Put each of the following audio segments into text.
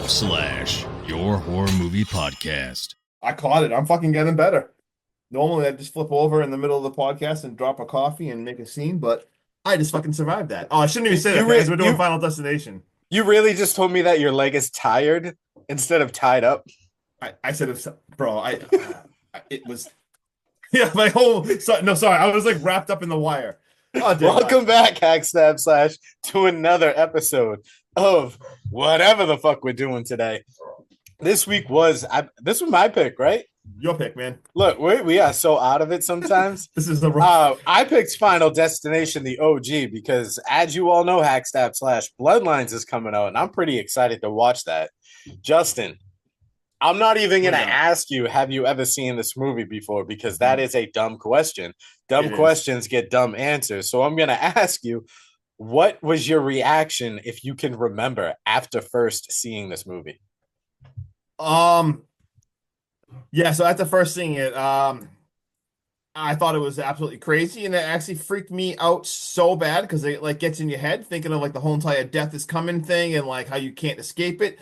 your horror movie podcast. I caught it. I'm fucking getting better. Normally, I just flip over in the middle of the podcast and drop a coffee and make a scene, but I just fucking survived that. Oh, I shouldn't even say that as we're doing Final Destination. You really just told me that your leg is tired instead of tied up? I said, bro, it was, yeah, my whole, no, sorry, I was like wrapped up in the wire. Oh, welcome back, Hackstab Slash, to another episode of whatever the fuck we're doing today. This week was my pick, right? Your pick, man. Look, we are so out of it sometimes. This is the rough. I picked Final Destination, the OG, because as you all know, Hackstab Slash Bloodlines is coming out, and I'm pretty excited to watch that. Justin, I'm not even going to ask you, have you ever seen this movie before? Because that is a dumb question. Dumb questions get dumb answers. So I'm going to ask you, what was your reaction, if you can remember, after first seeing this movie? Yeah, so after first seeing it, I thought it was absolutely crazy, and it actually freaked me out so bad because it like gets in your head, thinking of like the whole entire death is coming thing and like how you can't escape it.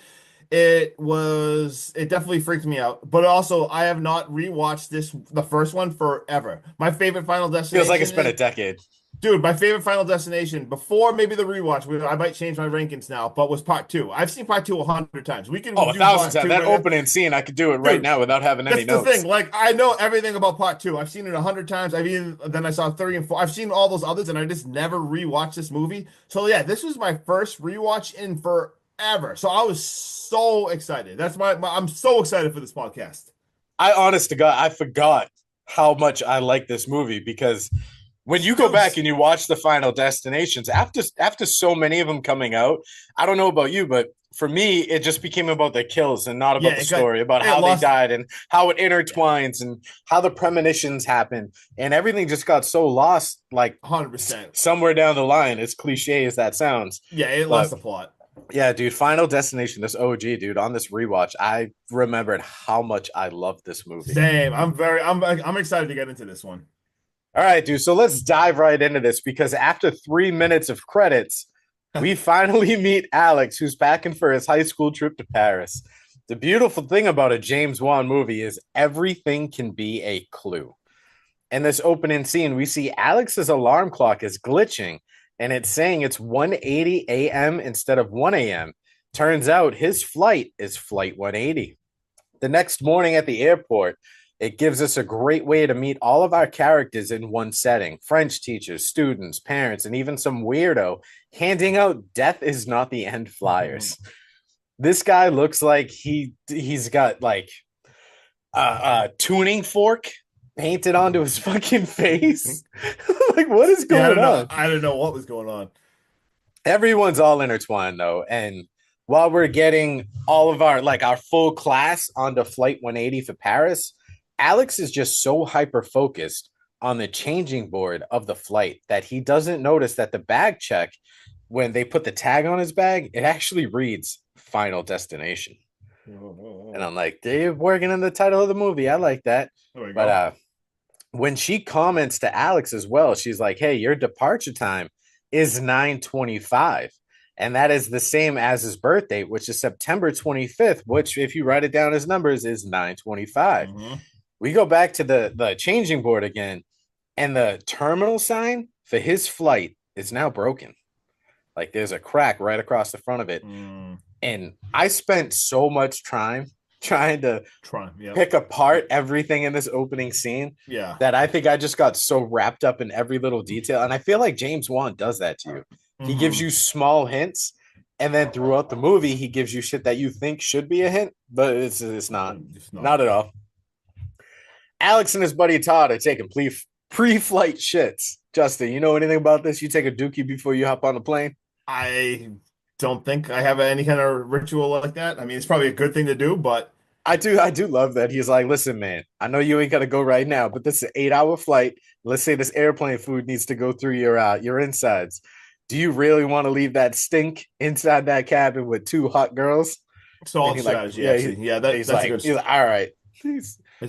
It definitely freaked me out. But also, I have not rewatched the first one forever. My favorite Final Destination Feels like it's been a decade. Dude, my favorite Final Destination before maybe the rewatch. I might change my rankings now, but was part 2. I've seen part 2 100 times. We can do 1,000 times. That right opening scene, I could do it right now without having any notes. That's the thing. Like, I know everything about part 2. I've seen it 100 times. Then I saw 3 and 4. I've seen all those others, and I just never rewatched this movie. So yeah, this was my first rewatch in forever. So I was so excited. I'm so excited for this podcast. I honest to God, I forgot how much I like this movie because when you go back and you watch the Final Destinations, after so many of them coming out, I don't know about you, but for me, it just became about the kills and not about the story, about how they died and how it intertwines and how the premonitions happen. And everything just got so lost, like 100%. Somewhere down the line, as cliche as that sounds. Yeah, it lost the plot. Yeah, dude, Final Destination, this OG, dude, on this rewatch, I remembered how much I loved this movie. Same. I'm excited to get into this one. All right, dude. So let's dive right into this because after 3 minutes of credits, we finally meet Alex, who's packing for his high school trip to Paris. The beautiful thing about a James Wan movie is everything can be a clue. In this opening scene, we see Alex's alarm clock is glitching, and it's saying it's 1:80 a.m. instead of 1 a.m. Turns out his flight is Flight 180. The next morning at the airport, it gives us a great way to meet all of our characters in one setting. French teachers, students, parents, and even some weirdo handing out death is not the end flyers. This guy looks like he's got like a tuning fork painted onto his fucking face. Like, what is going on? I don't know what was going on. Everyone's all intertwined though. And while we're getting all of our full class onto Flight 180 for Paris, Alex is just so hyper-focused on the changing board of the flight that he doesn't notice that the bag check, when they put the tag on his bag, it actually reads Final Destination. And I'm like, they're working in the title of the movie. I like that. But when she comments to Alex as well, she's like, hey, your departure time is 9:25. And that is the same as his birthday, which is September 25th, which, if you write it down as numbers, is 9:25. Mm-hmm. We go back to the changing board again, and the terminal sign for his flight is now broken. Like, there's a crack right across the front of it. And I spent so much time trying to pick apart everything in this opening scene that I think I just got so wrapped up in every little detail. And I feel like James Wan does that to you. He gives you small hints, and then throughout the movie, he gives you shit that you think should be a hint, but it's not. Not at all. Alex and his buddy Todd are taking pre-flight shits. Justin, you know anything about this? You take a dookie before you hop on the plane? I don't think I have any kind of ritual like that. I mean, it's probably a good thing to do, but I do love that. He's like, listen, man, I know you ain't got to go right now, but this is an 8-hour flight. Let's say this airplane food needs to go through your insides. Do you really want to leave that stink inside that cabin with 2 hot girls? Salt strategy, that's like, he's like, all right.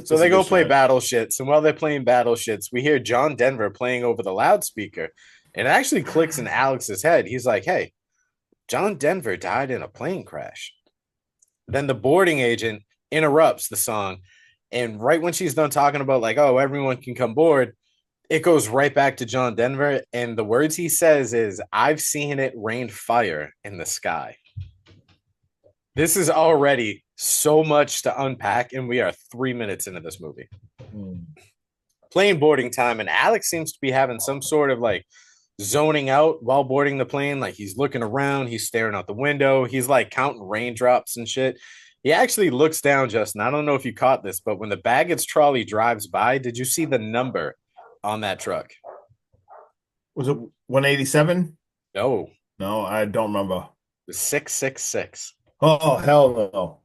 So they go play battle shits, and while they're playing battle shits, we hear John Denver playing over the loudspeaker, and it actually clicks in Alex's head. He's like, hey, John Denver died in a plane crash. Then the boarding agent interrupts the song. And right when she's done talking about, like, oh, everyone can come board, it goes right back to John Denver. And the words he says is, I've seen it rain fire in the sky. This is already so much to unpack, and we are 3 minutes into this movie. Plane boarding time, and Alex seems to be having some sort of like zoning out while boarding the plane. Like he's looking around, he's staring out the window, he's like counting raindrops and shit. He actually looks down, Justin. I don't know if you caught this, but when the baggage trolley drives by, did you see the number on that truck? Was it 187? No, No, I don't remember. it was 666. Oh, hell no.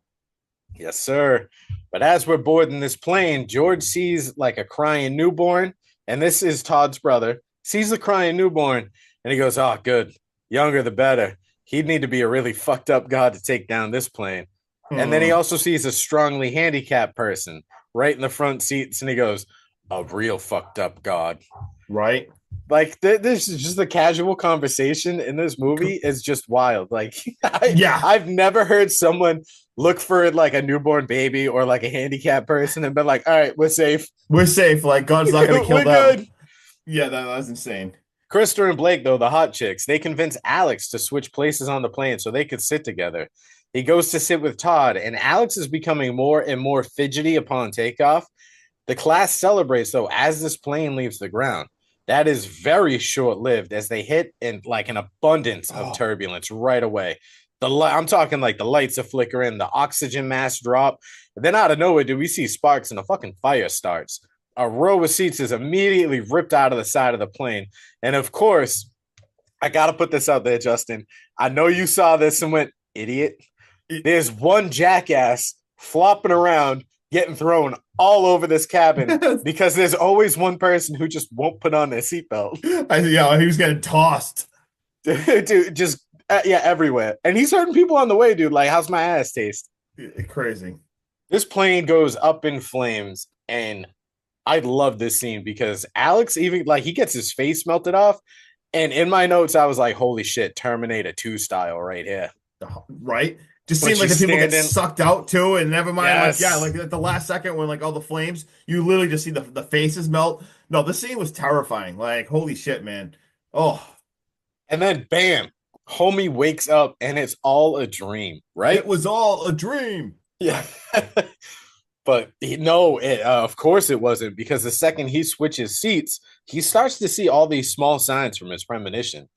Yes, sir. But as we're boarding this plane, George sees like a crying newborn, and this is Todd's brother, sees the crying newborn, and he goes, oh, good. Younger the better. He'd need to be a really fucked up god to take down this plane. And then he also sees a strongly handicapped person right in the front seats, and he goes, a real fucked up god. Right. Like this is just a casual conversation in this movie is just wild. Like I've never heard someone look for like a newborn baby or like a handicapped person and been like, all right, we're safe. We're safe. Like God's not gonna kill we're them. Good. Yeah, that was insane. Krista and Blake, though, the hot chicks, they convince Alex to switch places on the plane so they could sit together. He goes to sit with Todd, and Alex is becoming more and more fidgety upon takeoff. The class celebrates, though, as this plane leaves the ground. That is very short-lived as they hit in like an abundance of turbulence right away. I'm talking like the lights are flickering, the oxygen mask drop. And then out of nowhere, do we see sparks and a fucking fire starts. A row of seats is immediately ripped out of the side of the plane. And of course, I got to put this out there, Justin. I know you saw this and went, idiot. There's one jackass flopping around, getting thrown all over this cabin because there's always one person who just won't put on their seatbelt. Yeah, he was getting tossed. Dude, just, everywhere. And he's hurting people on the way, dude. Like, how's my ass taste? Crazy. This plane goes up in flames, and I love this scene because Alex even, like, he gets his face melted off. And in my notes, I was like, holy shit, Terminator 2 style right here. Right? Just seemed like the people get sucked out too, and never mind. Yes. Like at the last second when like all the flames, you literally just see the faces melt. No, this scene was terrifying. Like, holy shit, man. Oh. And then bam, homie wakes up and it's all a dream, right? It was all a dream. Yeah. But no, of course it wasn't, because the second he switches seats, he starts to see all these small signs from his premonition.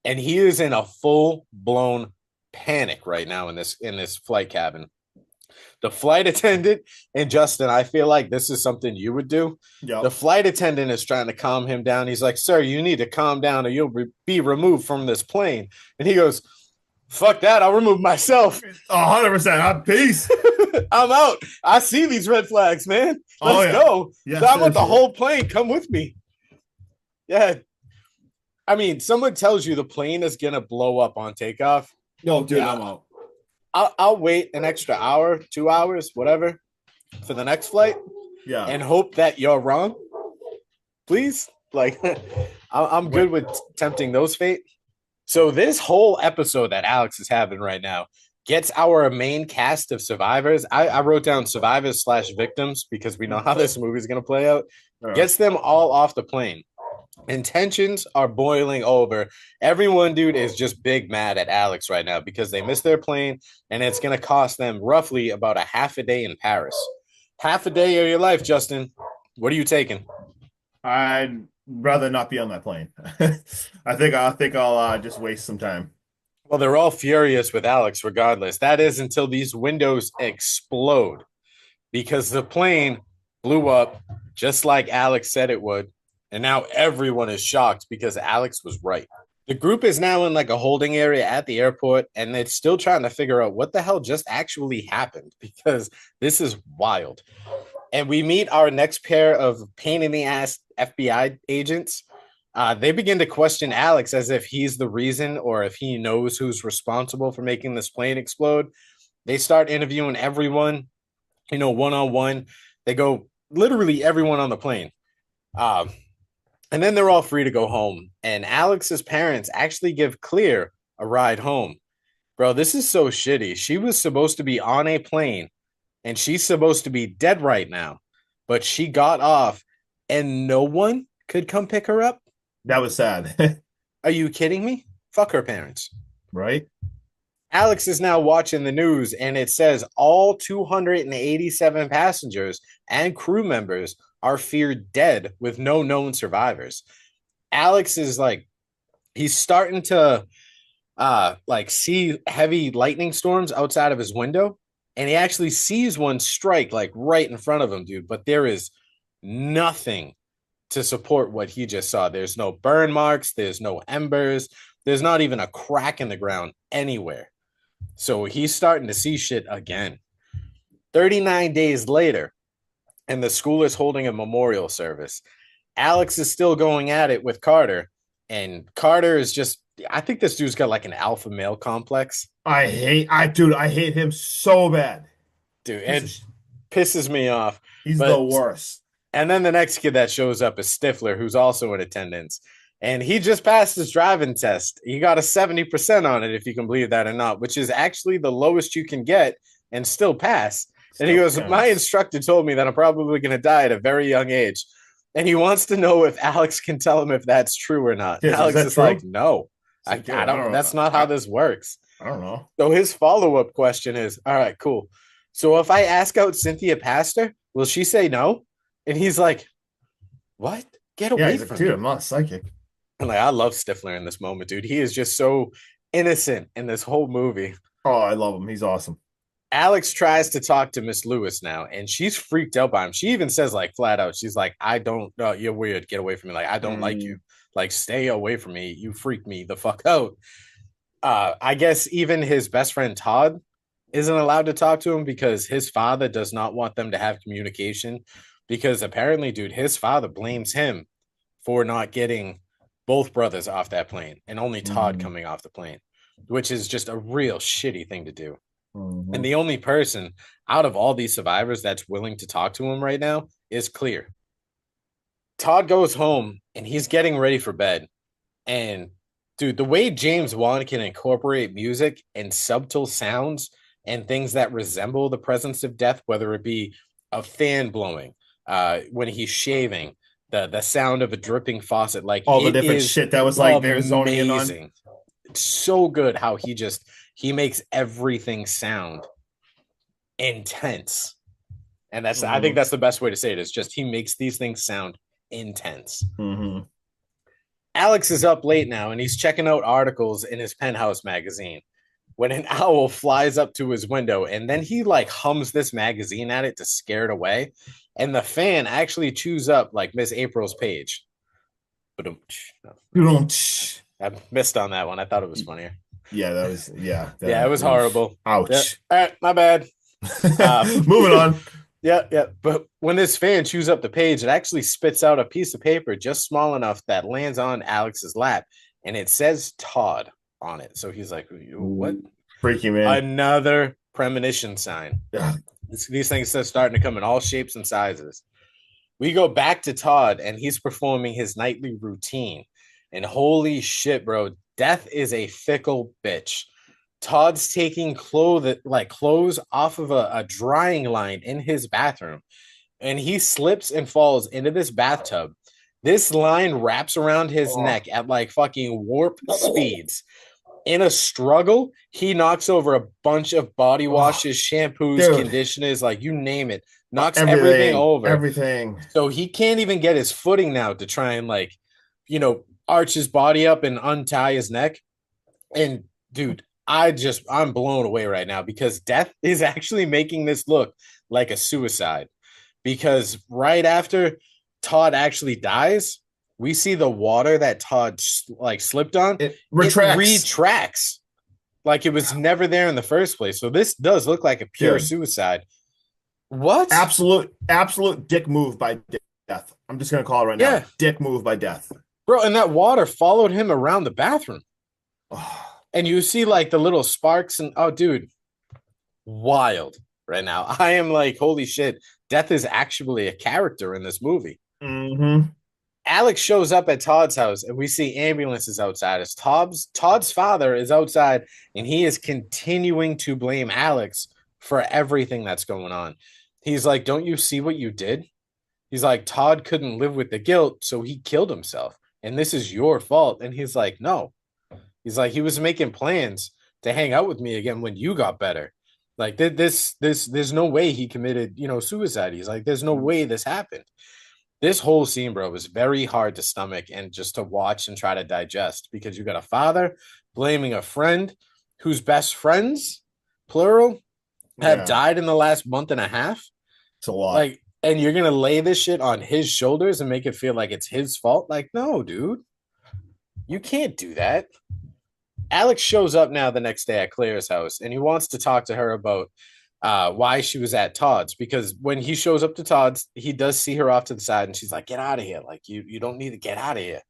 And he is in a full-blown panic right now in this flight cabin. The flight attendant, and Justin, I feel like this is something you would do. Yep. The flight attendant is trying to calm him down. He's like, sir, you need to calm down or you'll be removed from this plane. And he goes, fuck that, I'll remove myself. 100%. Peace. I'm out. I see these red flags, man. Let's go. Yes, I want the whole plane. Come with me. Yeah. I mean, someone tells you the plane is going to blow up on takeoff. No, dude, I'm out. I'll wait an extra hour, 2 hours, whatever, for the next flight. Yeah. And hope that you're wrong. Please. Like, I'm good with tempting those fate. So this whole episode that Alex is having right now gets our main cast of survivors. I wrote down survivors / victims because we know how this movie is going to play out. Gets them all off the plane. And tensions are boiling over. Everyone, dude, is just big mad at Alex right now because they missed their plane, and it's going to cost them roughly about a half a day in Paris. Half a day of your life, Justin. What are you taking? I'd rather not be on that plane. I think I'll just waste some time. Well, they're all furious with Alex regardless. That is until these windows explode because the plane blew up just like Alex said it would. And now everyone is shocked because Alex was right. The group is now in like a holding area at the airport, and they're still trying to figure out what the hell just actually happened because this is wild. And we meet our next pair of pain in the ass FBI agents. They begin to question Alex as if he's the reason or if he knows who's responsible for making this plane explode. They start interviewing everyone, one-on-one. They go literally everyone on the plane. And then they're all free to go home. And Alex's parents actually give Clear a ride home. Bro, this is so shitty. She was supposed to be on a plane and she's supposed to be dead right now, but she got off and no one could come pick her up. That was sad. Are you kidding me? Fuck her parents. Right? Alex is now watching the news and it says all 287 passengers and crew members are feared dead with no known survivors. Alex is like, he's starting to like see heavy lightning storms outside of his window, and he actually sees one strike like right in front of him, dude. But there is nothing to support what he just saw. There's no burn marks, there's no embers, there's not even a crack in the ground anywhere. So he's starting to see shit again. 39 days later, and the school is holding a memorial service. Alex is still going at it with Carter, and Carter is just, I think this dude's got like an alpha male complex. I hate him so bad. Dude, it pisses me off. He's the worst. And then the next kid that shows up is Stifler, who's also in attendance. And he just passed his driving test. He got a 70% on it, if you can believe that or not, which is actually the lowest you can get and still pass. And he goes, my instructor told me that I'm probably going to die at a very young age. And he wants to know if Alex can tell him if that's true or not. Yes, Alex is like, no, I don't know. That's not how this works. I don't know. So his follow-up question is, all right, cool. So if I ask out Cynthia Pastor, will she say no? And he's like, what? Get away from me. I'm not psychic. And like, I love Stifler in this moment, dude. He is just so innocent in this whole movie. Oh, I love him. He's awesome. Alex tries to talk to Miss Lewis now, and she's freaked out by him. She even says, like, flat out, she's like, I don't, you're weird. Get away from me. Like, I don't like you. Like, stay away from me. You freak me the fuck out. I guess even his best friend Todd isn't allowed to talk to him because his father does not want them to have communication, because apparently, dude, his father blames him for not getting both brothers off that plane and only Todd coming off the plane, which is just a real shitty thing to do. And the only person out of all these survivors that's willing to talk to him right now is Clear. Todd goes home and he's getting ready for bed. And dude, the way James Wan can incorporate music and subtle sounds and things that resemble the presence of death, whether it be a fan blowing, when he's shaving, the sound of a dripping faucet, like all the different shit that was like they're zoning in on. It's so good how he makes everything sound intense. And that's I think that's the best way to say it, is just he makes these things sound intense. Alex is up late now and he's checking out articles in his Penthouse magazine when an owl flies up to his window, and then he like hums this magazine at it to scare it away, and the fan actually chews up like Miss April's page. But I missed on that one. I thought it was funnier. Yeah, that was it was horrible. Ouch. Yeah. All right, my bad. Moving on. Yeah. But when this fan chews up the page, it actually spits out a piece of paper just small enough that lands on Alex's lap, and it says Todd on it. So he's like, what? Freaky man. Another premonition sign. These things are starting to come in all shapes and sizes. We go back to Todd, and he's performing his nightly routine. And holy shit, bro, death is a fickle bitch. Todd's taking clothes off of a drying line in his bathroom, and he slips and falls into this bathtub. This line wraps around his neck at like fucking warp speeds. In a struggle, he knocks over a bunch of body washes, shampoos, conditioners, like you name it. Knocks everything over. Everything. So he can't even get his footing now to try and arch his body up and untie his neck. And dude, I'm blown away right now because death is actually making this look like a suicide. Because right after Todd actually dies, we see the water that Todd slipped on. It retracts. Like it was never there in the first place. So this does look like a pure suicide. What? Absolute dick move by death. I'm just going to call it right now. Dick move by death. Bro, and that water followed him around the bathroom. And you see like the little sparks and dude, wild right now. I am like, holy shit. Death is actually a character in this movie. Alex shows up at Todd's house and we see ambulances outside. As Todd's father is outside and he is continuing to blame Alex for everything that's going on. He's like, "Don't you see what you did?" He's like, "Todd couldn't live with the guilt, so he killed himself. And this is your fault." And he's like, "No." He's like, "He was making plans to hang out with me again when you got better. Like there's no way he committed, suicide." He's like, "There's no way this happened." This whole scene, bro, was very hard to stomach and just to watch and try to digest because you got a father blaming a friend whose best friends, plural, have died in the last month and a half. It's a lot. Like, and you're gonna lay this shit on his shoulders and make it feel like it's his fault. Like, no, dude, you can't do that. Alex shows up now the next day at Claire's house and he wants to talk to her about why she was at Todd's, because when he shows up to Todd's, he does see her off to the side and she's like, "Get out of here. Like, you don't need to get out of here."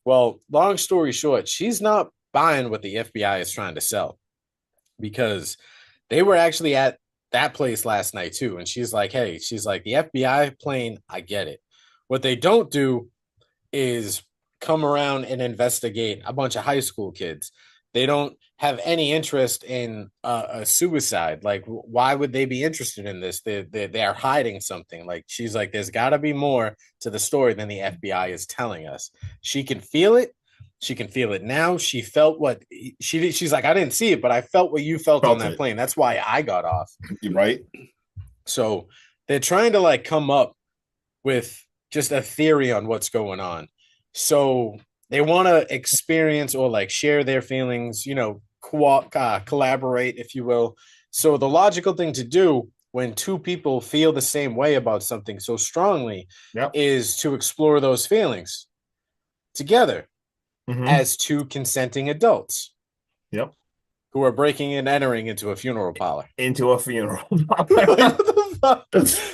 Well, long story short, she's not buying what the FBI is trying to sell because they were actually at that place last night too. And she's like, "Hey," she's like, "the FBI plane, I get it. What they don't do is come around and investigate a bunch of high school kids. They don't have any interest in a suicide. Like, why would they be interested in this? They are hiding something." Like, she's like, "There's got to be more to the story than the FBI is telling us." She can feel it. She can feel it now. She felt what she's like, "I didn't see it, but I felt what you felt on that plane. That's why I got off." You're right. So they're trying to like come up with just a theory on what's going on. So they want to experience or like share their feelings, collaborate, if you will. So the logical thing to do when two people feel the same way about something so strongly is to explore those feelings together as two consenting adults. Yep. Who are breaking and entering into a funeral parlor. Into a funeral.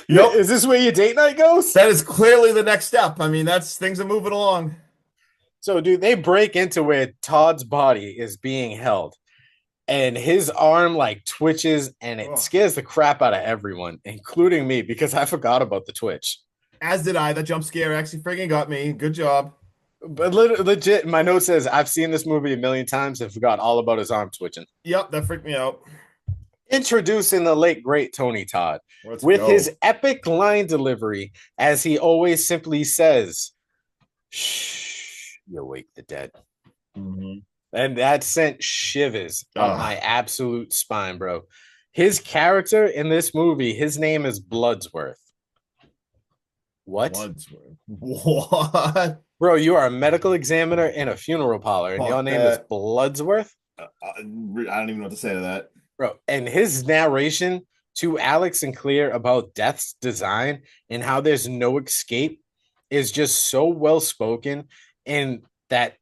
Yep. Is this where your date night goes? That is clearly the next step. I mean, things are moving along. So, dude, they break into where Todd's body is being held, and his arm like twitches, and it scares the crap out of everyone, including me, because I forgot about the twitch. As did I. That jump scare actually friggin' got me. Good job. But legit, my note says I've seen this movie a million times and forgot all about his arm twitching. Yep, that freaked me out. Introducing the late, great Tony Todd with his epic line delivery, as he always simply says, "Shh, you wake the dead." Mm-hmm. And that sent shivers up my absolute spine, bro. His character in this movie, his name is Bloodsworth. What? Bloodsworth. What? Bro, you are a medical examiner in a funeral parlor, and your name is Bloodsworth? I don't even know what to say to that. Bro, and his narration to Alex and Claire about death's design and how there's no escape is just so well spoken in that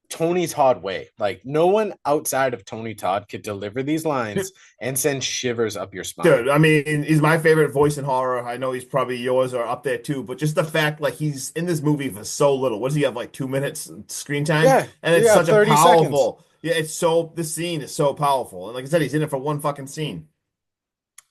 Tony Todd way. Like, no one outside of Tony Todd could deliver these lines and send shivers up your spine. Dude, I mean, he's my favorite voice in horror. I know he's probably yours or up there too, but just the fact like he's in this movie for so little. What does he have, like 2 minutes screen time? Yeah, and it's such a 30 powerful. seconds. Yeah, this scene is so powerful. And like I said, he's in it for one fucking scene.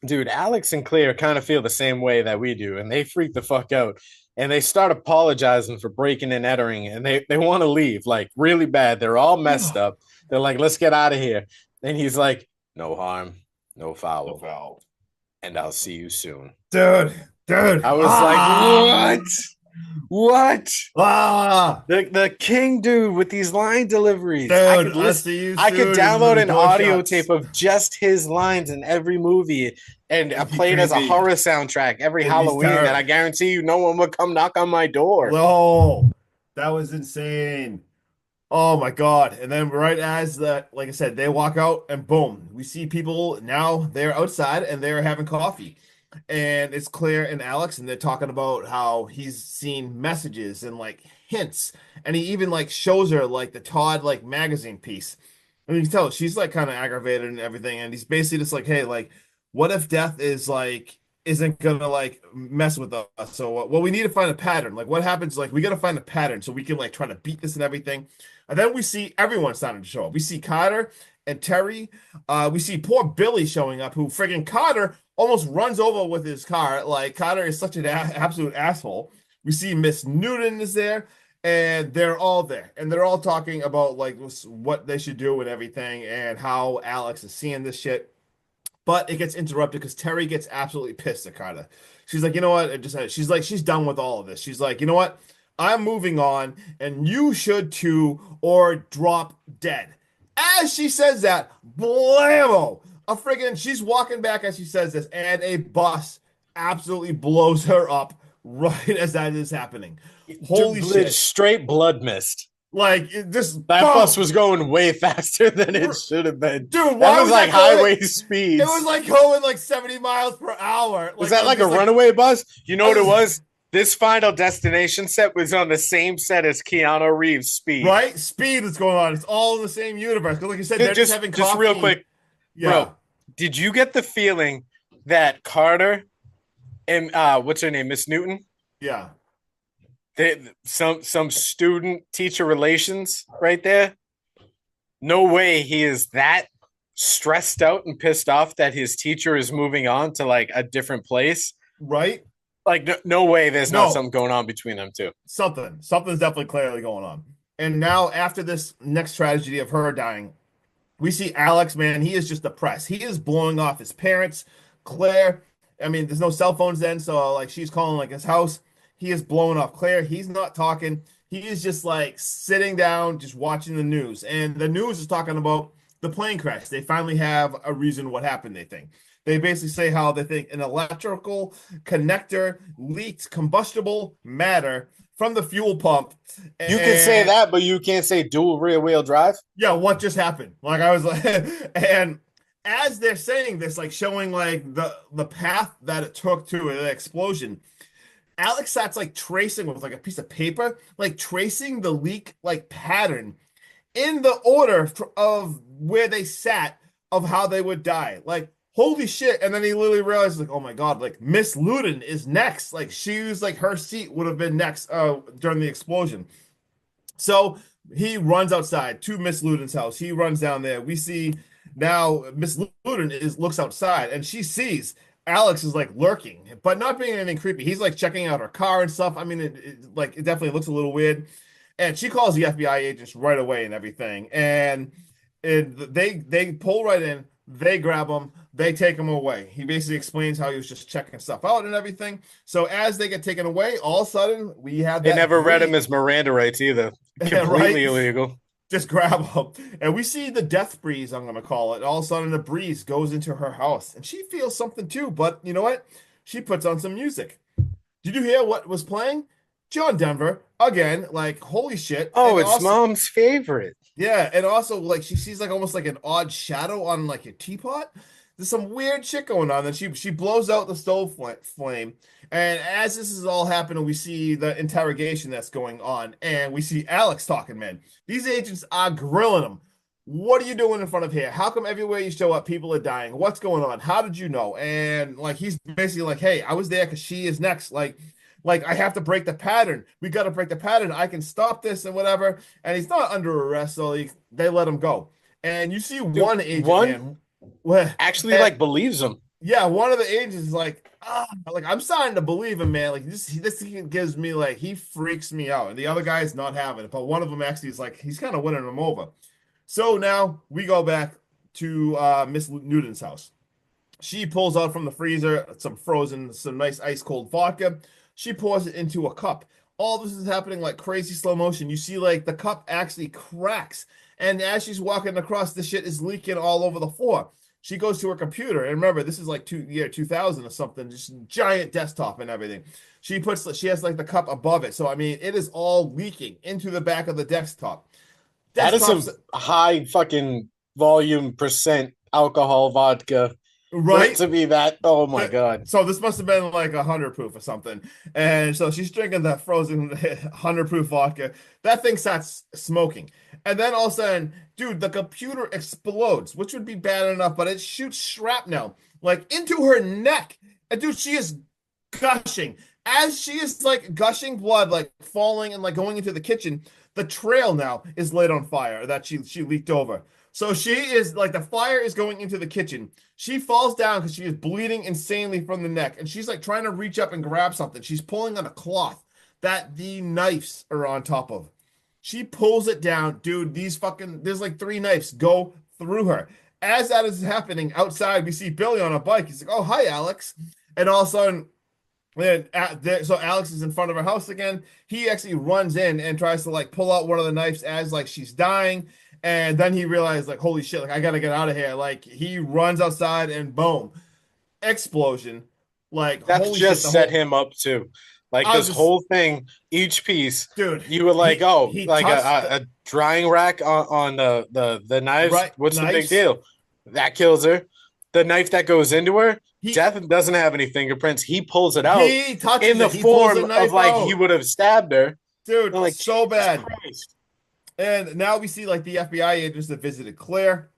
Dude, Alex and Claire kind of feel the same way that we do, and they freak the fuck out. And they start apologizing for breaking and entering, and they want to leave, like, really bad. They're all messed up. They're like, "Let's get out of here." And he's like, "No harm, no foul. No foul. And I'll see you soon." Dude. I was like, what? The king dude with these line deliveries. Dude, I could download an audio tape of just his lines in every movie and play it as a horror soundtrack every Halloween, and I guarantee you no one would come knock on my door. No, that was insane. Oh my God. And then right as that, like I said, they walk out and boom, we see people now they're outside and they're having coffee. And it's Claire and Alex, and they're talking about how he's seen messages and like hints. And he even like shows her like the Todd like magazine piece. And you can tell she's like kind of aggravated and everything. And he's basically just like, hey, like, what if death isn't gonna like mess with us? So well, we need to find a pattern. Like what happens, like we gotta find a pattern so we can like try to beat this and everything. And then we see everyone starting to show up. We see Carter and Terry. We see poor Billy showing up, who friggin' Carter almost runs over with his car. Like Carter is such an absolute asshole. We see Miss Newton is there, and they're all there, and they're all talking about like what they should do and everything, and how Alex is seeing this shit. But it gets interrupted because Terry gets absolutely pissed at Carter. She's like, you know what? She's like, she's done with all of this. She's like, you know what? I'm moving on, and you should too, or drop dead. As she says that, blammo! A friggin' she's walking back as she says this, and a bus absolutely blows her up right as that is happening. Holy shit! Straight blood mist. Like it just That boom! bus was going way faster than it should have been. Dude, That why was like going? highway speeds. It was like going like 70 miles per hour. Was that like a runaway bus? You know what it was? This Final Destination set was on the same set as Keanu Reeves' Speed. Right? Speed is going on. It's all in the same universe. Because like you said, they're just having coffee. Just real quick, yeah. Bro, did you get the feeling that Carter and what's her name, Miss Newton? Yeah. Some student teacher relations right there. No way he is that stressed out and pissed off that his teacher is moving on to like a different place. Right? Like no way there's not something going on between them two. Something's definitely clearly going on. And now after this next tragedy of her dying, we see Alex, man, he is just depressed. He is blowing off his parents. Claire, I mean, there's no cell phones then, so like she's calling like his house. He is blowing off Claire. He's not talking. He is just like sitting down, just watching the news. And the news is talking about the plane crash. They finally have a reason what happened, they think. They basically say how they think an electrical connector leaked combustible matter from the fuel pump. You can say that, but you can't say dual rear wheel drive. Yeah, what just happened? Like I was like, and as they're saying this, like showing like the path that it took to the explosion, Alex starts like tracing with like a piece of paper, like tracing the leak like pattern in the order of where they sat of how they would die. Like holy shit! And then he literally realized like, oh my god, like Miss Luden is next. Like she was like her seat would have been next during the explosion. So he runs outside to Miss Luden's house. He runs down there. We see now Miss Luden looks outside and she sees Alex is like lurking, but not being anything creepy. He's like checking out her car and stuff. I mean, it definitely looks a little weird. And she calls the FBI agents right away and everything. And they pull right in. They grab him. They take him away. He basically explains how he was just checking stuff out and everything. So as they get taken away, all of a sudden we have They never read him as Miranda rights either. Completely illegal. Just grab him. And we see the death breeze, I'm going to call it. All of a sudden, the breeze goes into her house. And she feels something too. But you know what? She puts on some music. Did you hear what was playing? John Denver. Again, like, holy shit. Oh, and it's also, mom's favorite. Yeah. And also, like, she sees, like, almost like an odd shadow on, like, a teapot. There's some weird shit going on. Then she blows out the stove flame. And as this is all happening, we see the interrogation that's going on. And we see Alex talking, man. These agents are grilling him. What are you doing in front of here? How come everywhere you show up, people are dying? What's going on? How did you know? And like he's basically like, hey, I was there because she is next. Like I have to break the pattern. We got to break the pattern. I can stop this and whatever. And he's not under arrest, so they let him go. And you see one agent, man, actually like believes him. Yeah, one of the agents is like, like I'm starting to believe him, man. Like this gives me like he freaks me out, and the other guy is not having it. But one of them actually is like he's kind of winning him over. So now we go back to Miss Newton's house. She pulls out from the freezer some nice ice cold vodka. She pours it into a cup. All this is happening like crazy slow motion. You see like the cup actually cracks, and as she's walking across, the shit is leaking all over the floor. She goes to her computer, and remember, this is like 2000 or something, just giant desktop and everything. She has like the cup above it, so I mean, it is all leaking into the back of the desktop. That is some high fucking volume percent alcohol vodka, right? To be that, oh my god! So this must have been like 100 proof or something, and so she's drinking that frozen 100 proof vodka. That thing starts smoking. And then all of a sudden, dude, the computer explodes, which would be bad enough, but it shoots shrapnel like into her neck. And dude, she is gushing. As she is like gushing blood, like falling and like going into the kitchen, the trail now is lit on fire that she leaked over. So she is like the fire is going into the kitchen. She falls down because she is bleeding insanely from the neck. And she's like trying to reach up and grab something. She's pulling on a cloth. that the knives are on top of. She pulls it down, dude. There's like three knives go through her. As that is happening outside, we see Billy on a bike. He's like, "Oh, hi, Alex," and all of a sudden, so Alex is in front of her house again. He actually runs in and tries to like pull out one of the knives as like she's dying, and then he realizes like, "Holy shit! Like I gotta get out of here!" Like he runs outside and boom, explosion. Like That's holy shit! just set him up too. Like I was this just, whole thing, each piece, dude. you were like, oh, He like touched a drying rack on the knives. right What's the big knives. deal? That kills her. The knife that goes into her, He Death doesn't have any fingerprints. He pulls it out he touches in the it. He pulls a form of knife like he out, would have stabbed her. I'm dude. like, So Jesus bad. Christ. And now we see like the FBI agents that visited Claire,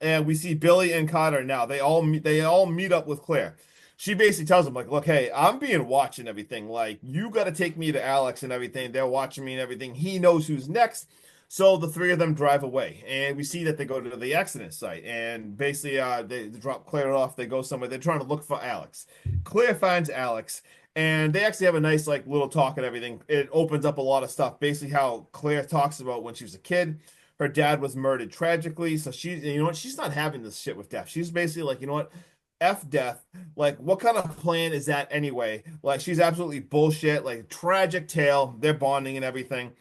and we see Billy and Connor now. They all meet up with Claire. She basically tells him like, "Look, hey, I'm being watched and everything. Like, you got to take me to Alex and everything. They're watching me and everything. He knows who's next." So the three of them drive away, and we see that they go to the accident site, and basically, they drop Claire off. They go somewhere. They're trying to look for Alex. Claire finds Alex, and they actually have a nice like little talk and everything. It opens up a lot of stuff. Basically, how Claire talks about when she was a kid her dad was murdered tragically. So you know what? She's not having this shit with death. She's basically like, you know what? F death. Like, what kind of plan is that anyway? Like, she's absolutely bullshit. Like, tragic tale. They're bonding and everything.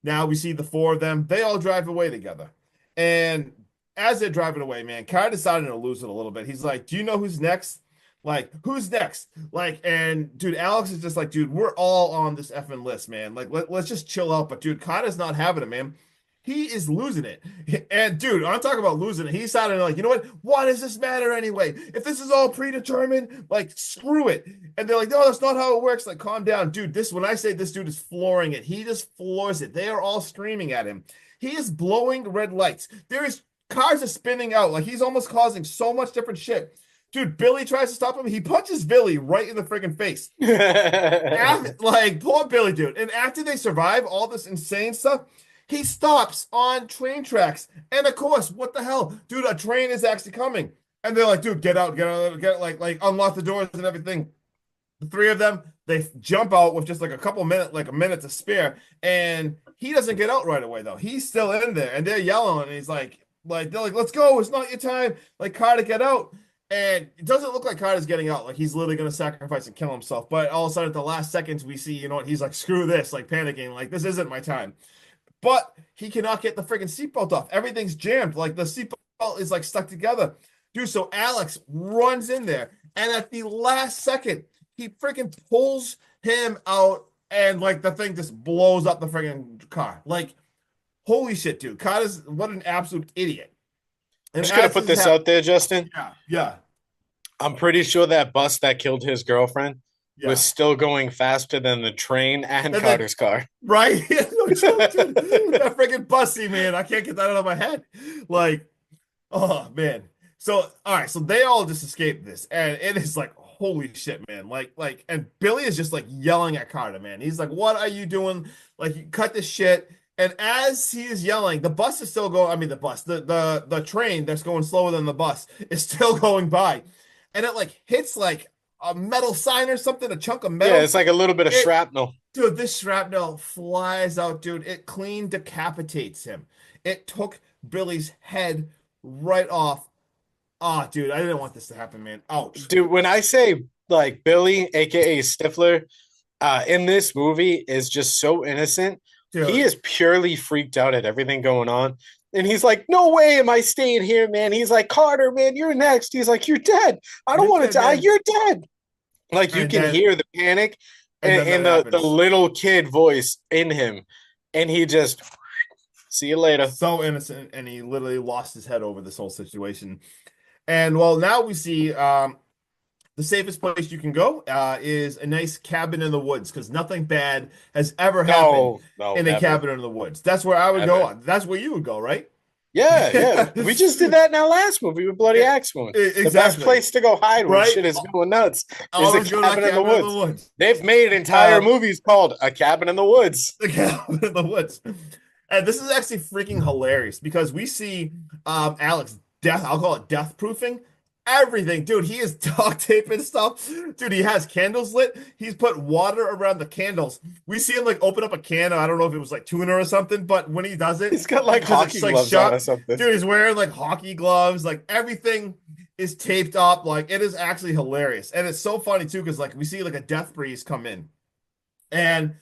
Now we see the four of them. They all drive away together. And as they're driving away, man, Kai decided to lose it a little bit. He's like, "Do you know who's next? Like, who's next?" Like, and dude, Alex is just like, "Dude, we're all on this effing list, man. Like, let's just chill out." But dude, Kai's not having it, man. He is losing it. And dude, I'm talking about losing it. He decided, like, you know what? Why does this matter anyway? If this is all predetermined, like, screw it. And they're like, "No, that's not how it works." Like, calm down, dude. When I say this dude is flooring it, he just floors it. They are all screaming at him. He is blowing red lights. Cars are spinning out. Like he's almost causing so much different shit. Dude, Billy tries to stop him. He punches Billy right in the freaking face. Like, poor Billy, dude. And after they survive all this insane stuff, he stops on train tracks. And of course, what the hell? Dude, a train is actually coming. And they're like, "Dude, get out, like unlock the doors and everything." The three of them, they jump out with just like a minute to spare. And he doesn't get out right away, though. He's still in there. And they're yelling, and he's like, they're like, "Let's go. It's not your time." Like, Carter, get out. And it doesn't look like Carter's getting out. Like, he's literally going to sacrifice and kill himself. But all of a sudden, at the last seconds, we see, you know what? He's like, "Screw this," like panicking, like, "This isn't my time." But he cannot get the freaking seatbelt off. Everything's jammed. Like, the seatbelt is like stuck together. Dude, so Alex runs in there. And at the last second, he freaking pulls him out. And like, the thing just blows up the freaking car. Like, holy shit, dude. Carter's, what an absolute idiot. I'm And just gonna as put this this out there, Justin. yeah, I'm pretty sure that bus that killed his girlfriend yeah. was still going faster than the train and then, Carter's car. right? No joke, dude. That freaking bussy, man. I can't get that out of my head. Like, oh man. So all right, so they all just escaped this, and it is like holy shit, man. And Billy is just like yelling at Carter, man. He's like, "What are you doing? Like, you cut this shit." And as he is yelling, the bus is still going. I mean, the bus, the train that's going slower than the bus is still going by, and it like hits like a metal sign or something, a chunk of metal. Yeah, it's like a little bit of shrapnel. Dude, this shrapnel flies out, dude. It clean decapitates him. It took Billy's head right off. Ah, dude, I didn't want this to happen, man. Ouch. Dude, when I say like Billy, aka Stifler, in this movie is just so innocent. Dude. He is purely freaked out at everything going on. And he's like, "No way am I staying here, man." He's like, "Carter, man, you're next." He's like, "You're dead. I don't want to die. Man. You're dead." Like, you can hear the panic and the little kid voice in him. And he just, "See you later." So innocent. And he literally lost his head over this whole situation. And well, now we see the safest place you can go is a nice cabin in the woods, because nothing bad has ever happened in a cabin in the woods. That's where I would go. That's where you would go, right? Yeah. We just did that in our last movie with Bloody Axemoon. Exactly. The best place to go hide when shit is going nuts is a cabin in the woods. They've made entire movies called A Cabin in the Woods. The Cabin in the Woods. And this is actually freaking hilarious, because we see Alex I'll call it death proofing everything, dude. He is duct taping stuff, dude. He has candles lit. He's put water around the candles. We see him like open up a can. I don't know if it was like tuna or something, but when he does it, He's got like because it's hockey like gloves on or shut, something. dude. He's wearing like hockey gloves. Like everything is taped up. Like it is actually hilarious, and it's so funny too because like we see like a death breeze come in, and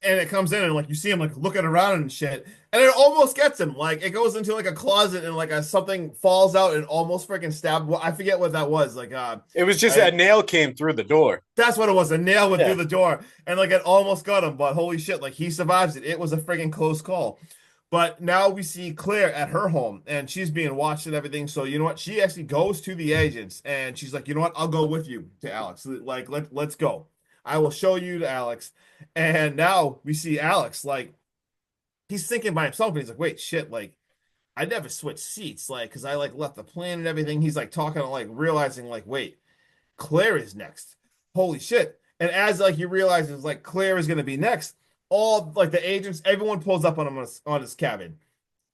it comes in and like you see him like looking around and shit, and it almost gets him. Like it goes into like a closet and like something falls out and almost freaking stabbed. Well, I forget what that was. Like It was just a nail came through the door. that's what it was. A nail went Yeah. through the door and like it almost got him. But holy shit, like he survives it. It was a freaking close call. But now we see Claire at her home and she's being watched and everything. So you know what? She actually goes to the agents and she's like, you know what? I'll go with you to Alex. Like let's go. I will show you to Alex. And now we see Alex like he's thinking by himself and he's like, wait, shit, like I never switched seats, like because I like left the plane and everything. He's like talking like realizing like, wait, Claire is next. Holy shit. And as like he realizes like Claire is gonna be next, all like the agents, everyone pulls up on him on his cabin.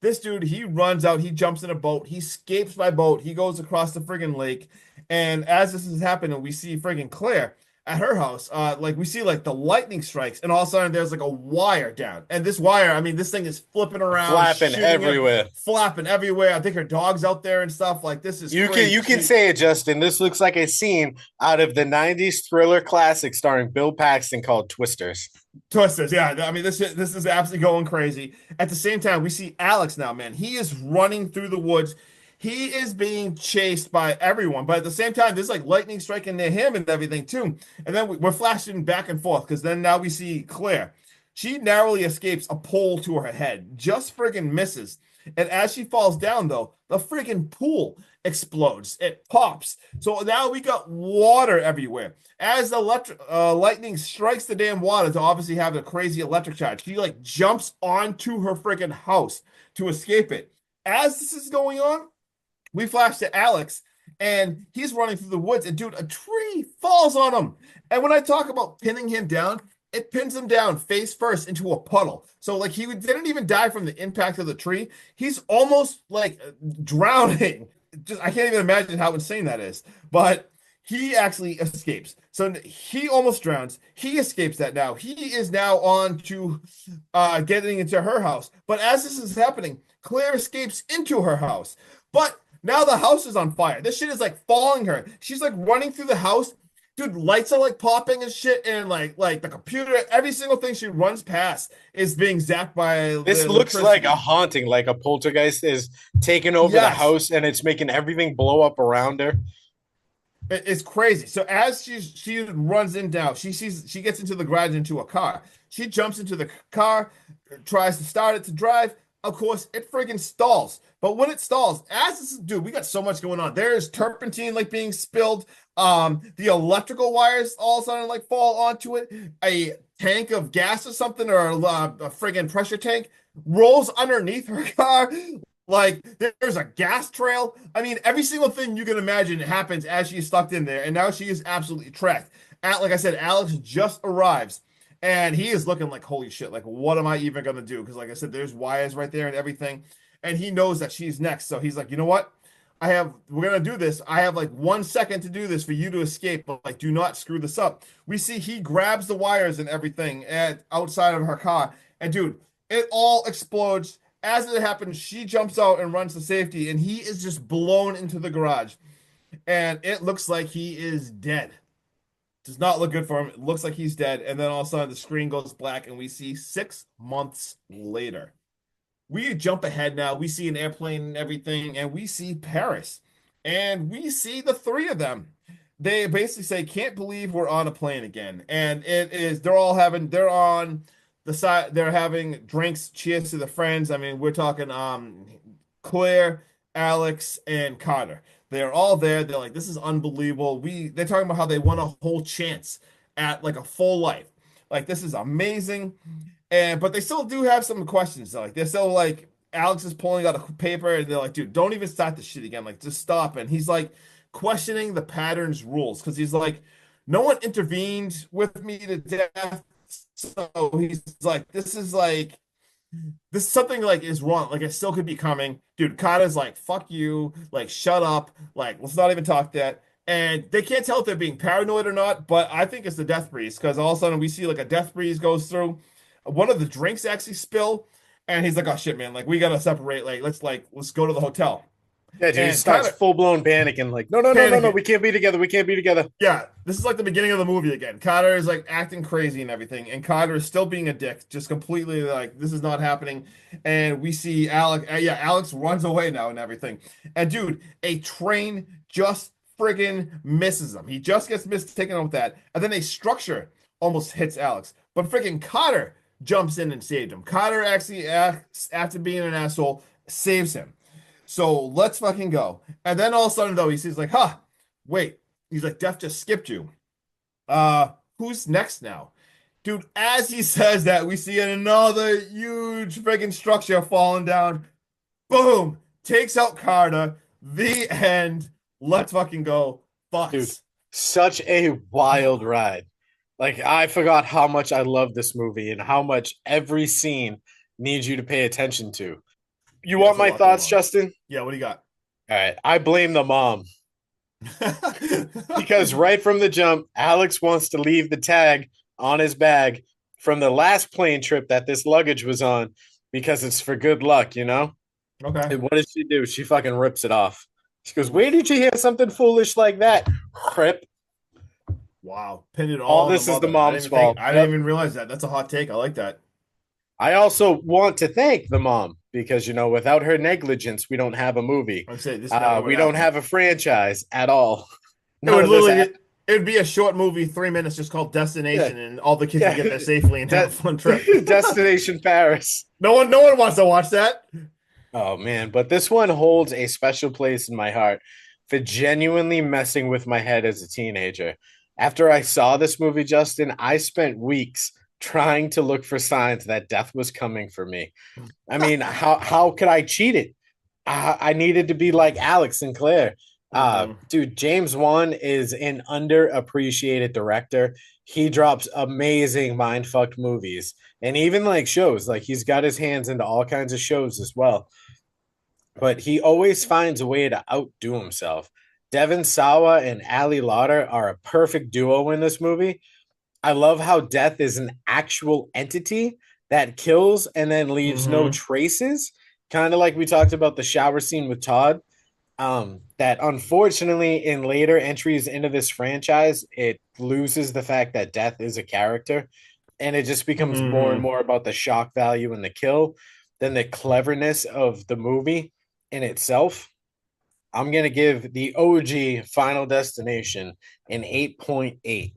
This dude, he runs out, he jumps in a boat, he escapes by boat, he goes across the friggin' lake. And as this is happening, we see friggin' Claire at her house. Like we see like the lightning strikes, and all of a sudden there's like a wire down. And this wire, I mean, this thing is flipping around, Flapping everywhere. flapping everywhere. I think her dog's out there and stuff. Like this is crazy. You can say it, Justin. This looks like a scene out of the '90s thriller classic starring Bill Paxton called Twisters. Twisters, yeah. I mean, this is absolutely going crazy. At the same time, we see Alex now, man. He is running through the woods. He is being chased by everyone, but at the same time, there's like lightning striking near him and everything too. And then we're flashing back and forth because then now we see Claire. She narrowly escapes a pole to her head, just friggin' misses. And as she falls down, though, the friggin' pool explodes. It pops. So now we got water everywhere. As the lightning strikes the damn water to obviously have a crazy electric charge, she like jumps onto her friggin' house to escape it. As this is going on, we flash to Alex, and he's running through the woods, and dude, a tree falls on him. And when I talk about pinning him down, it pins him down face first into a puddle. So like he didn't even die from the impact of the tree. He's almost like drowning. Just I can't even imagine how insane that is. But he actually escapes. So he almost drowns. He escapes that now. He is now on to getting into her house. But as this is happening, Claire escapes into her house. But now the house is on fire. This shit is like following her. She's like running through the house. Dude, lights are like popping and shit, and like the computer, every single thing she runs past is being zapped by This looks like a haunting, like a poltergeist is taking over the house and it's making everything blow up around her. It's crazy. So as she runs in down, she gets into the garage into a car. She jumps into the car, tries to start it to drive. Of course, it friggin' stalls. But when it stalls, dude, we got so much going on. There's turpentine like being spilled. The electrical wires all of a sudden like fall onto it. A tank of gas or something, or a friggin' pressure tank rolls underneath her car. Like there's a gas trail. I mean, every single thing you can imagine happens as she's stuck in there, and now she is absolutely trapped. Like I said, Alex just arrives. And he is looking like, holy shit, like, what am I even going to do? Because, like I said, there's wires right there and everything. And he knows that she's next. So he's like, you know what? We're going to do this. I have like 1 second to do this for you to escape. But, like, do not screw this up. We see he grabs the wires and everything outside of her car. And, dude, it all explodes. As it happens, she jumps out and runs to safety. And he is just blown into the garage. And it looks like he is dead. Does not look good for him. It looks like he's dead. And then all of a sudden the screen goes black and we see 6 months later. We jump ahead now. We see an airplane and everything, and we see Paris. And we see the three of them. They basically say, can't believe we're on a plane again. And they're on the side, they're having drinks, cheers to the friends. I mean, we're talking Claire, Alex, and Carter. They're all there. They're like, this is unbelievable. They're talking about how they want a whole chance at like a full life. Like, this is amazing. But they still do have some questions. Like, they're still like, Alex is pulling out a paper and they're like, dude, don't even start the shit again. Like, just stop. And he's like questioning the pattern's rules because he's like, no one intervened with me to death. So he's like, this is like, this something like is wrong. Like it still could be coming. Dude, Kata's like, fuck you, like shut up, like let's not even talk that. And they can't tell if they're being paranoid or not, but I think it's the death breeze because all of a sudden we see like a death breeze goes through. One of the drinks actually spill, and he's like, "Oh shit, man! Like we gotta separate. Let's go to the hotel." Yeah, dude, he And starts Kata full blown panicking, like, no, no, no, no, no, panicking. we can't be together. We can't be together. Yeah, this is like the beginning of the movie again. Carter is like acting crazy and everything, and Carter is still being a dick, just completely like this is not happening. And we see Alex, yeah, Alex runs away now and everything. And dude, a train just friggin' misses him. He just gets mistaken out with that, and then a structure almost hits Alex, but friggin' Carter jumps in and saved him. Carter actually, after being an asshole, saves him. So let's fucking go. And then all of a sudden, though, he sees like, huh, wait. He's like, Death just skipped you. Who's next now? Dude, as he says that, we see another huge freaking structure falling down. Boom! Takes out Carter. The end. Let's fucking go. Dude, Thoughts. such a wild ride. Like, I forgot how much I love this movie and how much every scene needs you to pay attention to. You Yeah, want there's a my lot going thoughts, on. Justin? Yeah, what do you got? All right. I blame the mom because right from the jump, Alex wants to leave the tag on his bag from the last plane trip that this luggage was on because it's for good luck, you know? Okay. And what does she do? She fucking rips it off. She goes, "Where Oof. did you hear something foolish like that?" Crip. Wow. Pinned it All all on the this is the mother. I didn't mom's even think, fault. I didn't Yep. even realize that. That's a hot take. I like that. I also want to thank the mom because, without her negligence, we don't have a movie. I'd say this never would We don't happen. have a franchise at all. It None would of this. literally it would be a short movie, 3 minutes, just called Yeah, Destination, and all the kids would yeah. get there safely and have a fun trip. Destination Paris. No one wants to watch that. Oh man, but this one holds a special place in my heart for genuinely messing with my head as a teenager. After I saw this movie, Justin, I spent weeks trying to look for signs that death was coming for me. I mean, how could I cheat it? I needed to be like Alex Sinclair. Hmm. Dude, James Wan is an underappreciated director. He drops amazing mindfucked movies and even like shows. Like he's got his hands into all kinds of shows as well, but he always finds a way to outdo himself. Devon Sawa and Ali Lauder are a perfect duo in this movie. I love how death is an actual entity that kills and then leaves no Hmm. traces. Kind of like we talked about the shower scene with Todd. That unfortunately, in later entries into this franchise, it loses the fact that death is a character, and it just becomes more and Hmm. more about the shock value and the kill than the cleverness of the movie in itself. I'm gonna give the OG Final Destination an 8.8.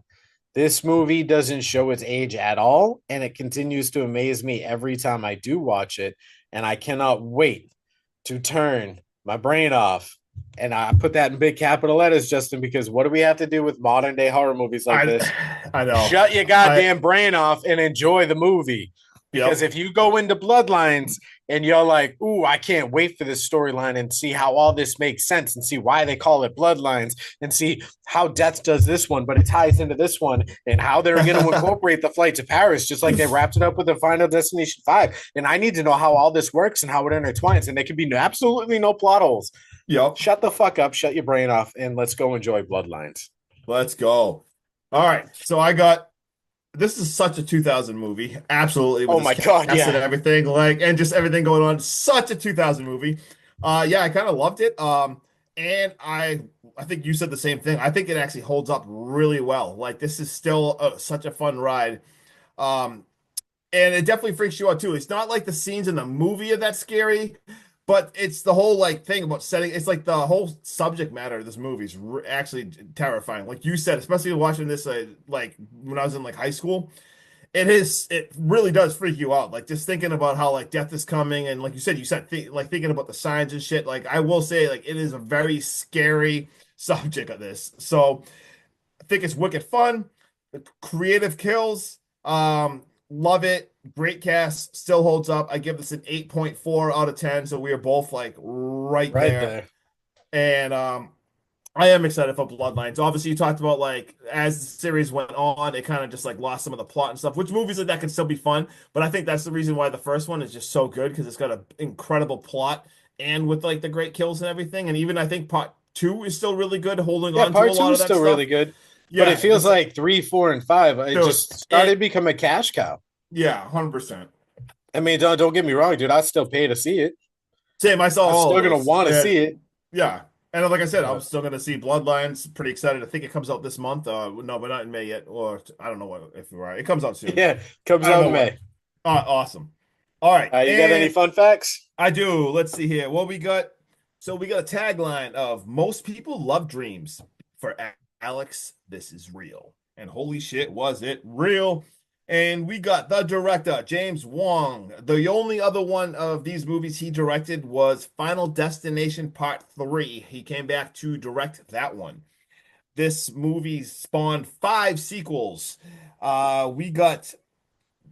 This movie doesn't show its age at all, and it continues to amaze me every time I do watch it. And I cannot wait to turn my brain off. And I put that in big capital letters, Justin, because what do we have to do with modern day horror movies like I this? I know. Shut your I goddamn brain off and enjoy the movie. Because Yep. if you go into Bloodlines and you're like, ooh, I can't wait for this storyline and see how all this makes sense and see why they call it Bloodlines and see how Death does this one, but it ties into this one and how they're going to incorporate the flight to Paris, just like they wrapped it up with the Final Destination 5. And I need to know how all this works and how it intertwines. And there can be absolutely no plot holes. Yep. Shut the fuck up, shut your brain off, and let's go enjoy Bloodlines. Let's go. All right. So I got this is such a 2000 movie. Absolutely with Oh its my God, cast and yeah. everything, like and just everything going on. Such a 2000 movie. Yeah, I kind of loved it. And I think you said the same thing. I think it actually holds up really well. Like this is still such a fun ride. Um, and it definitely freaks you out too. It's not like the scenes in the movie are that scary, but it's the whole like thing about setting. It's like the whole subject matter of this movie is actually terrifying. Like you said, especially watching this like when I was in like high school, it really does freak you out. Like just thinking about how like death is coming, and like you said, like thinking about the signs and shit. Like I will say, like it is a very scary subject of this. So I think it's wicked fun. The creative kills. Love it. Great cast. Still holds up. I give this an 8.4 out of 10. So we are both like right Right there. there. And I am excited for Bloodlines. Obviously, you talked about like as the series went on, it kind of just like lost some of the plot and stuff, which movies like that can still be fun. But I think that's the reason why the first one is just so good because it's got an incredible plot and with like the great kills and everything. And even I think part two is still really good, holding Yeah, on to a part two lot of is that still really stuff. good, but it Yeah, feels like 3, 4, and 5. It dude, just started to become a cash cow. yeah, 100%. I mean, don't get me wrong, dude. I still pay to see it. Same, I saw I'm all still of gonna those. want to And see it. yeah. And like I said, I'm Uh, still gonna see Bloodlines. Pretty excited. I think it comes out this month. No, we're not in May yet, or I don't know what if we're right. It comes out soon. yeah, comes I don't out know in what. May. Awesome. All right, You got any and fun facts? I do. Let's see here. What we got. So we got a tagline of "Most people love dreams." For Alex, this is real. And holy shit, was it real? And we got the director, James Wong. The only other one of these movies he directed was Final Destination Part 3. He came back to direct that one. This movie spawned 5 sequels. We got,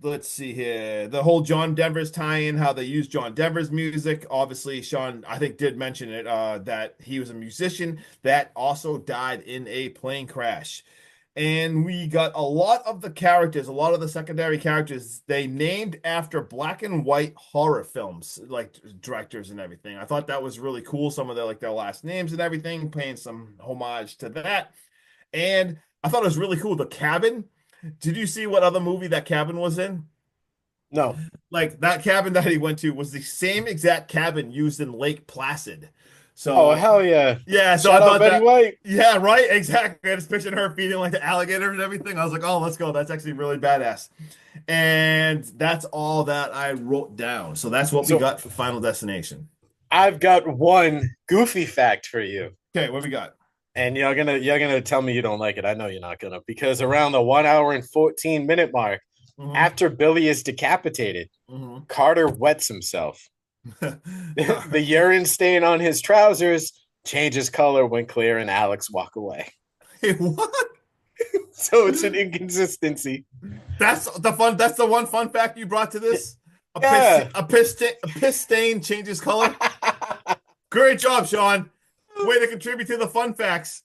let's see here, the whole John Denver's tie-in, how they use John Denver's music. Obviously, Sean, I think, did mention it, that he was a musician that also died in a plane crash. And we got a lot of the characters, a lot of the secondary characters, they named after black and white horror films, like directors and everything. I thought that was really cool. Some of their like their last names and everything, paying some homage to that. And I thought it was really cool. The cabin. Did you see what other movie that cabin was in? No. Like that cabin that he went to was the same exact cabin used in Lake Placid. Oh, So hell yeah. yeah, so I Shout out thought Betty that, White. yeah, right, exactly. I just pictured her feeding like the alligator and everything. I was like, oh, let's go. That's actually really badass. And that's all that I wrote down. So that's what we So got for Final Destination. I've got one goofy fact for you. Okay, what we got? And you're gonna tell me you don't like it. I know you're not gonna, because around the 1 hour and 14 minute mark, Mhm. after Billy is decapitated, Mhm. Carter wets himself. The urine stain on his trousers changes color when Claire and Alex walk away. Hey, what? So it's an inconsistency. That's the one fun fact you brought to this. Yeah. A piss stain changes color. Great job, Sean. Way to contribute to the fun facts.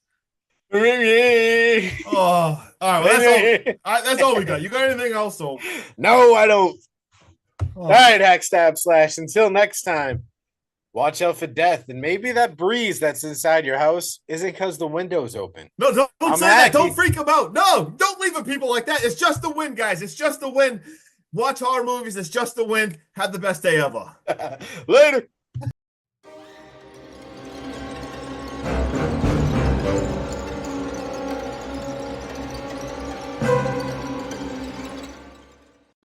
Oh, all right. Well, that's all we got. You got anything else? So, No, I don't. oh. All right, Hack Stab Slash. Until next time, watch out for death. And maybe that breeze that's inside your house isn't because the window's open. No, don't I'm say that. hacky. Don't freak them out. No, don't leave it people like that. It's just the wind, guys. It's just the wind. Watch horror movies. It's just the wind. Have the best day ever. Later.